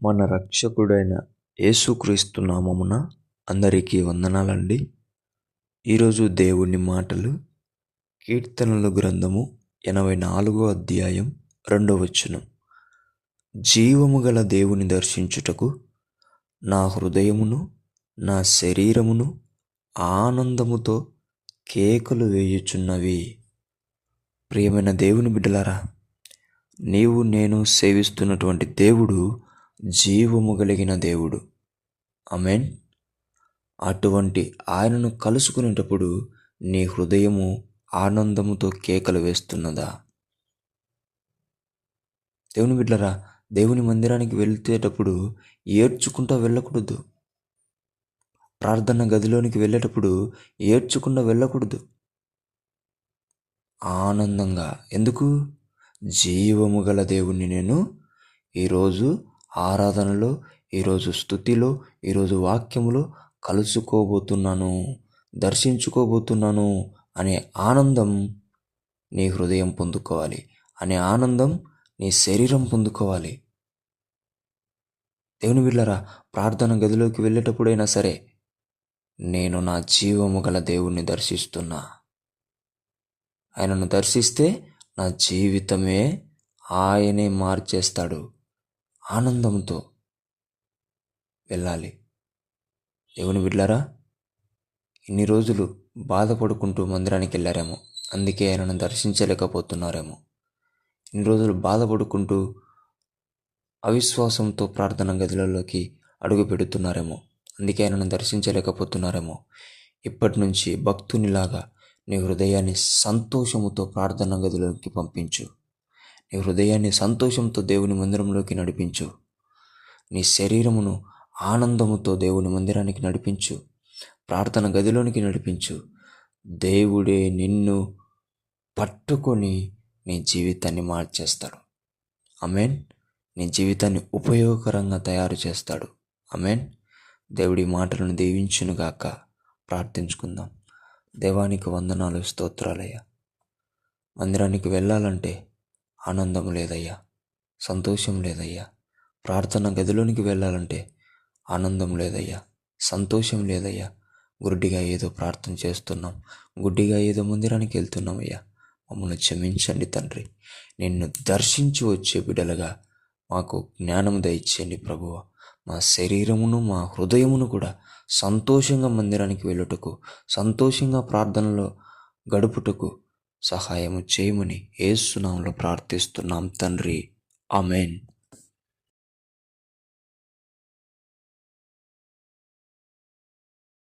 మన రక్షకుడైన యేసుక్రీస్తు నామమున అందరికీ వందనాలండి. ఈరోజు దేవుని మాటలు కీర్తనల గ్రంథము 84వ అధ్యాయం 2వ వచనం. జీవము గల దేవుని దర్శించుటకు నా హృదయమును నా శరీరమును ఆనందముతో కేకలు వేయుచున్నవి. ప్రియమైన దేవుని బిడ్డలారా, నీవు నేను సేవిస్తున్నటువంటి దేవుడు జీవము కలిగిన దేవుడు. ఆమేన్. అటువంటి ఆయనను కలుసుకునేటప్పుడు నీ హృదయము ఆనందముతో కేకలు వేస్తున్నదా? దేవుని బిడ్డలారా, దేవుని మందిరానికి వెళ్తేటప్పుడు ఏడ్చుకుంటూ వెళ్ళకూడదు. ప్రార్థన గదిలోనికి వెళ్ళేటప్పుడు ఏడ్చుకుంటూ వెళ్ళకూడదు. ఆనందంగా, ఎందుకు? జీవము గల దేవుణ్ణి నేను ఈరోజు ఆరాధనలో, ఈరోజు స్తుతిలో, ఈరోజు వాక్యములో కలుసుకోబోతున్నాను, దర్శించుకోబోతున్నాను అనే ఆనందం నీ హృదయం పొందుకోవాలి, అనే ఆనందం నీ శరీరం పొందుకోవాలి. దేవుని బిడ్డలారా, ప్రార్థన గదిలోకి వెళ్ళేటప్పుడైనా సరే నేను నా జీవము గల దేవుణ్ణి దర్శిస్తున్నా. ఆయనను దర్శిస్తే నా జీవితమే ఆయనే మార్చేస్తాడు. ఆనందంతో వెళ్ళాలి. దేవుని బిడ్డలారా, ఇన్ని రోజులు బాధపడుకుంటూ మందిరానికి వెళ్ళారేమో, అందుకే ఆయనను దర్శించలేకపోతున్నారేమో. ఇన్ని రోజులు బాధపడుకుంటూ అవిశ్వాసంతో ప్రార్థన గదులలోకి అడుగు పెడుతున్నారేమో, అందుకే ఆయనను దర్శించలేకపోతున్నారేమో. ఇప్పటి నుంచి భక్తునిలాగా నీ హృదయాన్ని సంతోషముతో ప్రార్థన గదిలోకి పంపించు. నీ హృదయాన్ని సంతోషంతో దేవుని మందిరంలోకి నడిపించు. నీ శరీరమును ఆనందముతో దేవుని మందిరానికి నడిపించు, ప్రార్థన గదిలోనికి నడిపించు. దేవుడే నిన్ను పట్టుకొని నీ జీవితాన్ని మార్చేస్తాడు. ఆమేన్. నీ జీవితాన్ని ఉపయోగకరంగా తయారు చేస్తాడు. ఆమేన్. దేవుడి మాటలను దీవించునుగాక. ప్రార్థించుకుందాం. దేవానికి వందనాలు, స్తోత్రాలయ్యా. మందిరానికి వెళ్ళాలంటే ఆనందం లేదయ్యా, సంతోషం లేదయ్యా. ప్రార్థన గదిలోనికి వెళ్ళాలంటే ఆనందం లేదయ్యా, సంతోషం లేదయ్యా. గుడ్డిగా ఏదో ప్రార్థన చేస్తున్నాం, గుడ్డిగా ఏదో మందిరానికి వెళ్తున్నామయ్యా. మమ్మల్ని క్షమించండి తండ్రి. నిన్ను దర్శించి వచ్చే బిడ్డలుగా మాకు జ్ఞానం దయచేయండి ప్రభువా. మా శరీరమును మా హృదయమును కూడా సంతోషంగా మందిరానికి వెళ్ళుటకు, సంతోషంగా ప్రార్థనలో గడుపుటకు సహాయము చేయమని యేసు నామములో ప్రార్థిస్తున్నాం తండ్రి. ఆమేన్.